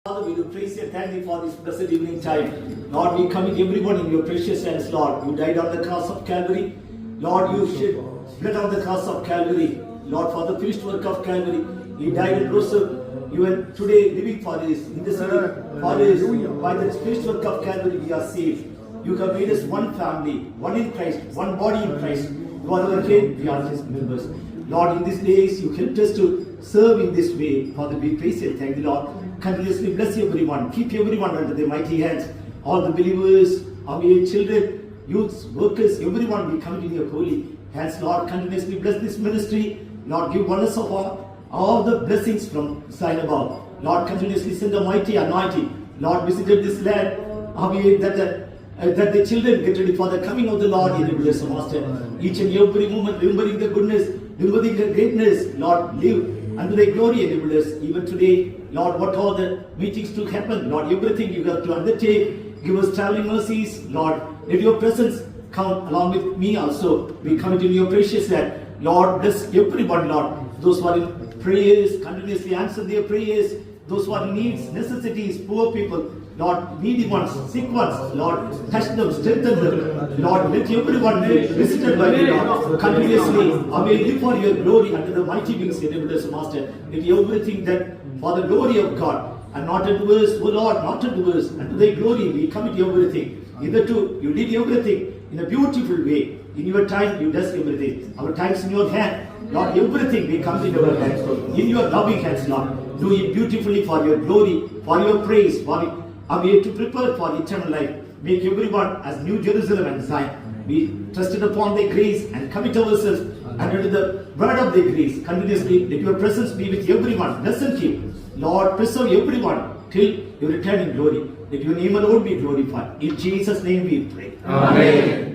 Father, we do praise you and thank you for this blessed evening time. Lord, we commit everyone in your precious hands, Lord. You died on the cross of Calvary. Lord, you shed blood on the cross of Calvary. Lord, for the finished work of Calvary, you died and rose up. You are today living for this, in the city, for this. By the finished work of Calvary, we are saved. You have made us one family, one in Christ, one body in Christ. You are our head, we are his members. Lord, in these days, you helped us to serve in this way. Father, we praise you. Thank you, Lord. Continuously bless everyone. Keep everyone under the mighty hands. All the believers, our children, youths, workers, everyone we come in your holy hands. Lord, continuously bless this ministry. Lord, give oneness of all the blessings from sign above. Lord, continuously send the mighty anointing. Lord, visited this land. That the children get ready for the coming of the Lord in the blessed Master. Each and every moment, remembering the goodness, remembering the greatness, Lord, live under the glory and bless. Even today, Lord, what are the meetings to happen? Lord, everything you have to undertake. Give us traveling mercies. Lord, let your presence come along with me also. We come into your precious hand. Lord, bless everyone, Lord. Those who are in prayers, continuously answer their prayers. Those who are in needs, necessities, poor people, Lord, needy ones, sick ones, Lord, touch them, strengthen them. Lord, let everyone be visited by you, Lord. Continuously, may live for your glory under the mighty wings of the Master. Let everything that for the glory of God and not unto us, O Lord, not unto us, and to thy glory we commit everything. Hitherto, you did everything in a beautiful way. In your time, you does everything. Our time's in your hand. Lord, everything we come in your hands. In your loving hands, Lord. Do it beautifully for your glory, for your praise, for it. Are we to prepare for eternal life? Make everyone as New Jerusalem and Zion. We trusted upon thy grace and commit ourselves under the word of thy grace. Continuously, let your presence be with everyone. Bless and keep. Lord, preserve everyone till your return in glory. Let your name alone be glorified. In Jesus' name we pray. Amen.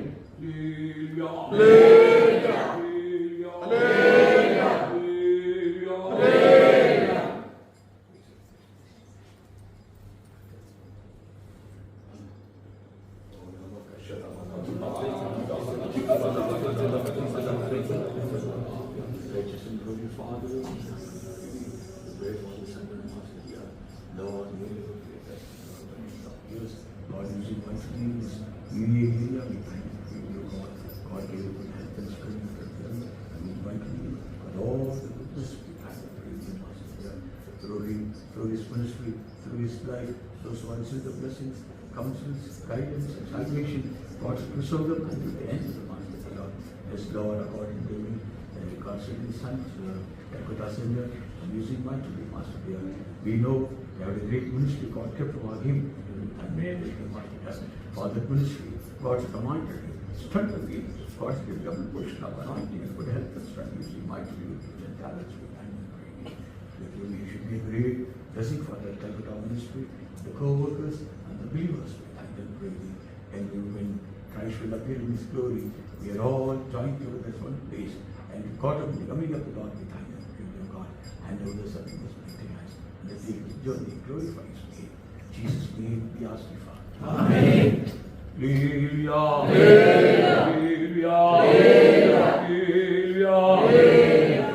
Through his ministry, through his life, those who receive the blessings, counsels, guidance, and salvation, God preserve them until the end of the Master, Lord. Yes, Lord, according to me, and God sent his son, Dakota Sender, and using mightily, Master, dear. We know they have a great ministry, God kept upon him, and made him mighty. For that ministry, God's commanded him, strengthened him, God's given double portion of anointing and good health and strength, using mightily with and talents with and praying. That you should be a great blessing for that Dakota ministry, the co-workers and the believers. And then praying. And when Christ will appear in his glory, we are all joined together as one place and caught up in the coming of the Lord behind the kingdom of God and all the serving his mighty hands. And that they will journey glorify his name. Jesus' name we ask you, Father. Amen. Hallelujah. Hallelujah. Hallelujah. Hallelujah.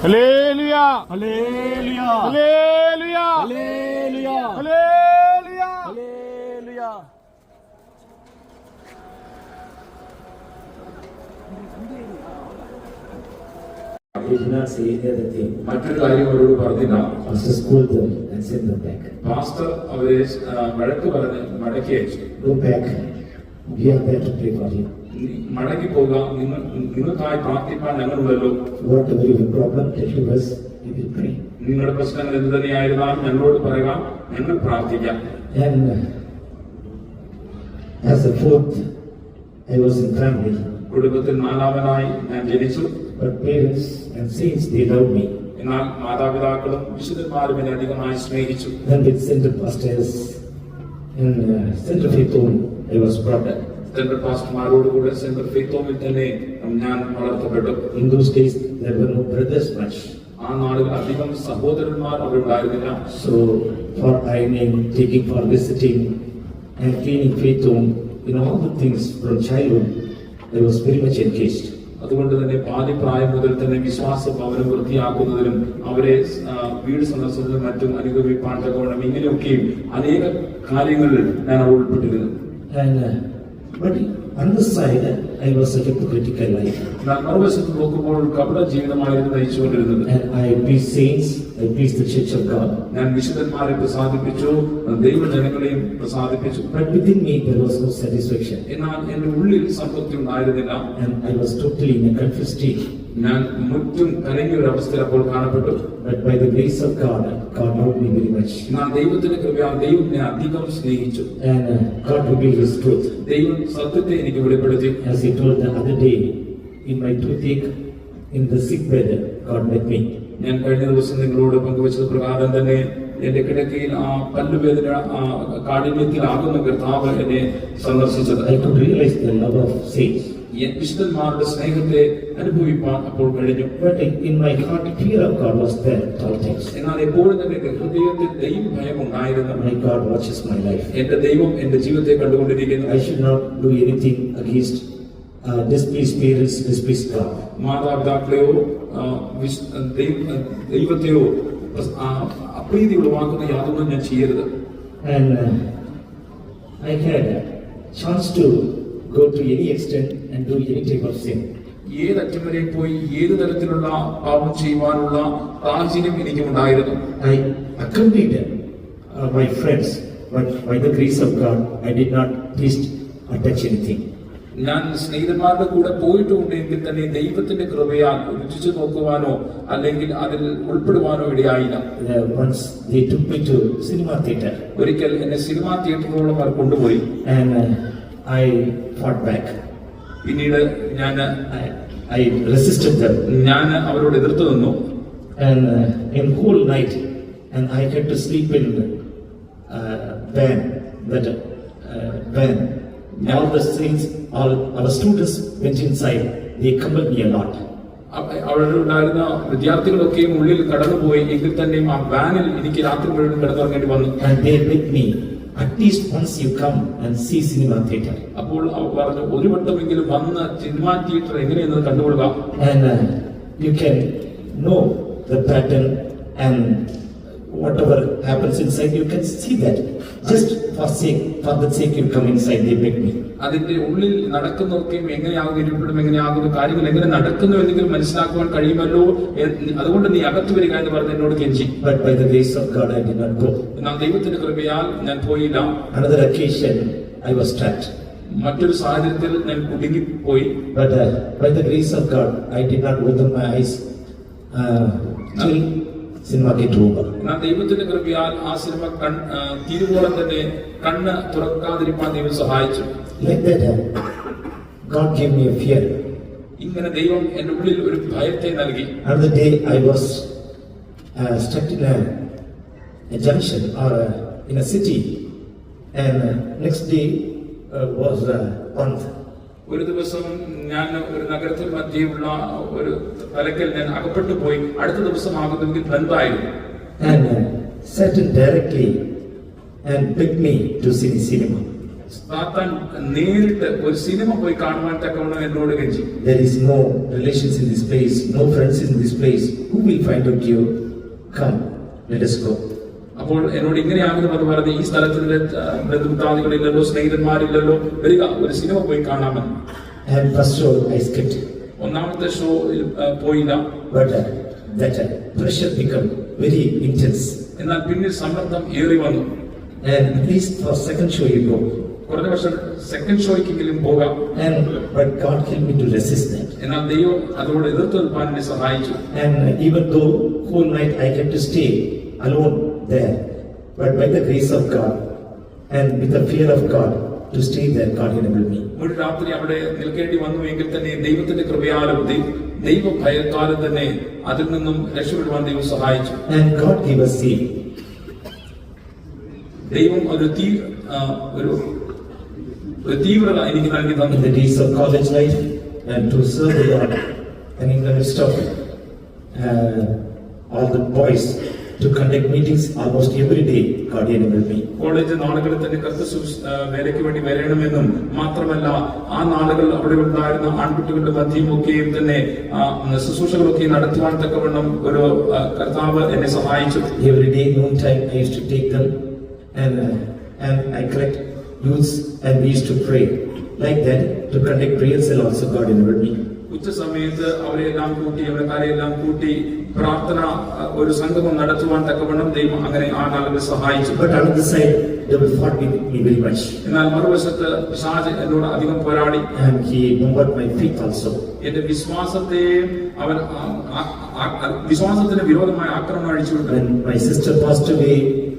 Hallelujah! Hallelujah! Hallelujah! Hallelujah! Hallelujah! He did not say any other thing. മറ്റൊരു കാര്യം അവരോട് പറഞ്ഞില്ല. Pastor scolded them and sent them back. Pastor അവരെ വഴക്ക് പറഞ്ഞ് മടക്കി അയച്ചു. Go back. We are there to pray for you. മടങ്ങി പോകാം, നിങ്ങൾക്കായി പ്രാർത്ഥിക്കാൻ ഞങ്ങളുണ്ടല്ലോ. Whatever your problem, tell to us, we will pray. നിങ്ങളുടെ പ്രശ്നങ്ങൾ എന്ത് തന്നെയായിരുന്നാലും ഞങ്ങളോട് പറയാം, ഞങ്ങൾ പ്രാർത്ഥിക്കാം. And as a fourth, I was in family. കുടുംബത്തിൽ നാലാമനായി ഞാൻ ജനിച്ചു. But parents and saints, they loved me. എന്നാൽ മാതാപിതാക്കളും വിശുദ്ധന്മാരും എന്നെ അധികമായി സ്നേഹിച്ചു. Then with Center Pastors in Center Faith Home, I was brought up. Central പാസ്റ്റർമാരോടുകൂടെ സെൻട്രൽ ഫെയ്ത്ത് ഹോമിൽ തന്നെ ഞാൻ വളർത്തപ്പെട്ടു. In those days, there were no brothers much. ആ നാളുകൾ അധികം സഹോദരന്മാർ അവിടെ ഉണ്ടായിരുന്നില്ല. So for ironing, taking for visiting, and cleaning Faith Home, all the things from childhood, I was very much engaged. അതുകൊണ്ട് തന്നെ ബാല്യപ്രായം മുതൽ തന്നെ വിശ്വാസ ഭവനം വൃത്തിയാക്കുന്നതിനും അവരെ വീട് സന്ദർശനത്തിനും മറ്റും അനുഗമിപ്പാൻ തക്കവണ്ണം ഇങ്ങനെയൊക്കെയും അനേക കാര്യങ്ങളിൽ ഞാൻ ഉൾപ്പെട്ടിരുന്നു. And but on the side, I was a hypocritical life. ഞാൻ മറുവശത്ത് നോക്കുമ്പോൾ കപട ജീവിതമായിരുന്നു നയിച്ചുകൊണ്ടിരുന്നത്. And I pleased saints, I pleased the Church of God. ഞാൻ വിശുദ്ധന്മാരെ പ്രസാദിപ്പിച്ചു, ദൈവജനങ്ങളെയും പ്രസാദിപ്പിച്ചു. But within me there was no satisfaction. എന്നാൽ എന്റെ ഉള്ളിൽ സംതൃപ്തി ഉണ്ടായിരുന്നില്ല. And I was totally in a confused state. ഞാൻ മുറ്റും കലങ്ങിയ ഒരു അവസ്ഥയിൽ അപ്പോൾ കാണപ്പെട്ടു. But by the grace of God, God loved me very much. എന്നാൽ ദൈവത്തിന്റെ കൃപയാൽ ദൈവം എന്നെ അധികം സ്നേഹിച്ചു. And God revealed His truth. ദൈവം സത്യത്തെ എനിക്ക് വെളിപ്പെടുത്തി. As He told the other day, in my toothache, in the sick bed, God met me. ഞാൻ കഴിഞ്ഞ ദിവസം നിങ്ങളോട് പങ്കുവച്ചത് പ്രകാരം തന്നെ എന്റെ കിടക്കയിൽ ആ പല്ലുവേദന കാഠിന്യത്തിലാകുന്ന കർത്താവ് എന്നെ സന്ദർശിച്ചത്. I could realize the love of saints. വിശുദ്ധന്മാരുടെ സ്നേഹത്തെ അനുഭവിപ്പാൻ അപ്പോൾ കഴിഞ്ഞു. But in my heart, fear of God was there at all times. എന്നാൽ എപ്പോഴും തന്നെ ഹൃദയത്തിൽ ദൈവ ഭയം ഉണ്ടായിരുന്നു. My God watches my life. എന്റെ ദൈവം എന്റെ ജീവിതത്തെ കണ്ടുകൊണ്ടിരിക്കുന്നു. I should not do anything against displease parents, displease God. മാതാപിതാക്കളെയോ ദൈവത്തെയോ അപ്രീതി ഉളവാക്കുന്ന യാതൊന്നും ഞാൻ ചെയ്യരുത്. And I had a chance to go to any extent and do any type of sin. ഏതറ്റം വരെ പോയി ഏത് തരത്തിലുള്ള പാപം ചെയ്യുവാനുള്ള സാഹചര്യം എനിക്കുണ്ടായിരുന്നു. I accompanied my friends, but by the grace of God, I did not taste or touch anything. ഞാൻ സ്നേഹിതന്മാരുടെ കൂടെ പോയിട്ടുണ്ടെങ്കിൽ തന്നെ ദൈവത്തിന്റെ കൃപയാൽ രുചിച്ചു നോക്കുവാനോ അല്ലെങ്കിൽ അതിൽ ഉൾപ്പെടുവാനോ ഇടയായില്ല. Once they took me to cinema theater. ഒരിക്കൽ എന്നെ സിനിമാ തിയേറ്ററിലോളം അവർ കൊണ്ടുപോയി. And I fought back. പിന്നീട് I resisted them. ഞാൻ അവരോട് എതിർത്ത് നിന്നു. And in whole night, and I had to sleep in van. All the saints, all our students went inside. They compelled me a lot. അവിടെ ഉണ്ടായിരുന്ന വിദ്യാർത്ഥികളൊക്കെയും ഉള്ളിൽ കടന്നുപോയി. എങ്കിൽ തന്നെയും ആ വാനിൽ എനിക്ക് രാത്രി മുഴുവൻ കിടന്നുറങ്ങേണ്ടി വന്നു. And they begged me, at least once you come and see cinema theater. അപ്പോൾ അവർ പറഞ്ഞു, ഒരു വട്ടമെങ്കിലും വന്ന് സിനിമാ തിയേറ്റർ എങ്ങനെയെന്ന് കണ്ടുകൊള്ളുക. And you can know the pattern and whatever happens inside, you can see that. Just for the sake you come inside, they beg me. അതിന്റെ ഉള്ളിൽ നടക്കുന്നതൊക്കെയും എങ്ങനെയാകും, ഇരുപ്പിടും എങ്ങനെയാകുന്ന കാര്യങ്ങൾ എങ്ങനെ നടക്കുന്നു എന്നെങ്കിലും മനസ്സിലാക്കുവാൻ കഴിയുമല്ലോ, അതുകൊണ്ട് നീ അകത്തു വരിക എന്ന് പറഞ്ഞ് എന്നോട് കെഞ്ചി. But by the grace of God, I did not go. എന്നാൽ ദൈവത്തിന്റെ കൃപയാൽ ഞാൻ പോയില്ല. Another occasion, I was trapped. മറ്റൊരു സാഹചര്യത്തിൽ ഞാൻ കുടുങ്ങിപ്പോയി. But by the grace of God, I did not open my eyes till cinema get over. എന്നാൽ ദൈവത്തിന്റെ കൃപയാൽ ആ സിനിമ തീരുവോളം തന്നെ കണ്ണ് തുറക്കാതിരിക്കാൻ ദൈവം സഹായിച്ചു. Like that, God gave me a fear. ഇങ്ങനെ ദൈവം എന്റെ ഉള്ളിൽ ഒരു ഭയത്തെ നൽകി. Another day, I was stuck in a junction or in a city, and next day was month. ഒരു ദിവസം ഞാൻ ഒരു നഗരത്തിൽ മധ്യയുള്ള ഒരു തലക്കൽ ഞാൻ അകപ്പെട്ടു പോയി. അടുത്ത ദിവസം ആകുന്നെങ്കിൽ ബന്ധായിരുന്നു. And Satan directly and begged me to see the cinema. സാത്താൻ നേരിട്ട് ഒരു സിനിമ പോയി കാണുവാൻ തക്കവണ്ണം എന്നോട് കെഞ്ചി. There is no relations in this place, no friends in this place. Who will find out you? Come, let us go. അപ്പോൾ എന്നോട് ഇങ്ങനെയാകുന്നു എന്ന് പറഞ്ഞ്, ഈ സ്ഥലത്തിന്റെ ബന്ധുമിത്രാദികളില്ലല്ലോ, സ്നേഹിതന്മാരില്ലല്ലോ, വരിക ഒരു സിനിമ പോയി കാണാമെന്ന്. And first show I skipped. ഒന്നാമത്തെ ഷോയിൽ പോയില്ല. But that pressure became very intense. എന്നാൽ പിന്നിൽ സമ്മർദ്ദം ഏറി വന്നു. And at least for second show you go. കുറഞ്ഞ വർഷം സെക്കൻഡ് ഷോയ്ക്കെങ്കിലും പോകാം. But God helped me to resist that. എന്നാൽ ദൈവം അതോട് എതിർത്ത് നിൽപ്പാൻ എന്നെ സഹായിച്ചു. And even though whole night I had to stay alone there, but by the grace of God and with the fear of God to stay there, God enabled me. ഒരു രാത്രി അവിടെ നിൽക്കേണ്ടി വന്നു എങ്കിൽ തന്നെ ദൈവത്തിന്റെ കൃപയാലും ദൈവ ഭയത്താലും തന്നെ അതിൽ നിന്നും രക്ഷപ്പെടുവാൻ ദൈവം സഹായിച്ചു. And God gave us zeal. ദൈവം ഒരു തീവ്രത എനിക്ക് നൽകി In തന്നു. the days of college life and to serve the Lord, and in the midst of all the boys to conduct meetings almost every day, God enabled me. College നാളുകളിൽ തന്നെ വേലയ്ക്ക് വേണ്ടി വരണമെന്നും മാത്രമല്ല ആ നാളുകൾ അവിടെ ഉണ്ടായിരുന്ന ആൺകുട്ടികളുടെ മധ്യമൊക്കെയും തന്നെ ശുശ്രൂഷകളൊക്കെ നടത്തുവാൻ തക്കവണ്ണം ഒരു കർത്താവ് എന്നെ സഹായിച്ചു. Every day noontime I used to take them and I collect youths and we used to pray. Like that, to conduct prayers and also God enabled me. ഉച്ച സമയത്ത് അവരെല്ലാം കൂട്ടി അവരെല്ലാം കൂട്ടി പ്രാർത്ഥന ഒരു സംഗമം നടത്തുവാൻ തക്കവണ്ണം ദൈവം അങ്ങനെ ആ നാളുകൾ സഹായിച്ചു. But on the side, devil fought with me very much. എന്നാൽ മറുവശത്ത് പിശാച് എന്നോട് അധികം പോരാടി. And he bombarded my faith also. എന്റെ വിശ്വാസത്തിന് വിരോധമായ ആക്രമണം അഴിച്ചുവിട്ടു. When my sister passed away,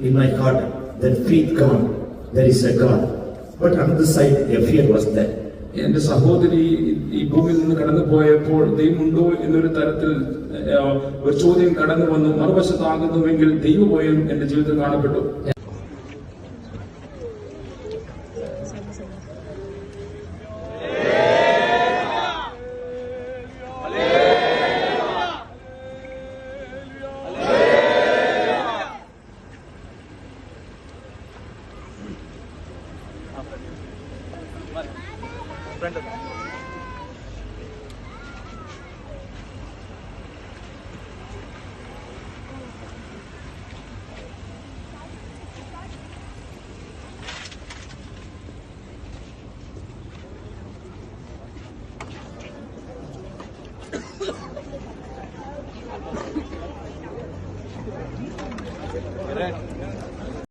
in my heart, that faith gone, there is a God. But on the side, a fear was there. എന്റെ സഹോദരി ഈ ഭൂമിയിൽ നിന്ന് കടന്നു പോയപ്പോൾ ദൈവമുണ്ടോ എന്നൊരു തരത്തിൽ ഒരു ചോദ്യം കടന്നു വന്നു. മറുവശത്താകുന്നുവെങ്കിൽ ദൈവഭയം എന്റെ ജീവിതത്തിൽ കാണപ്പെട്ടു. Front of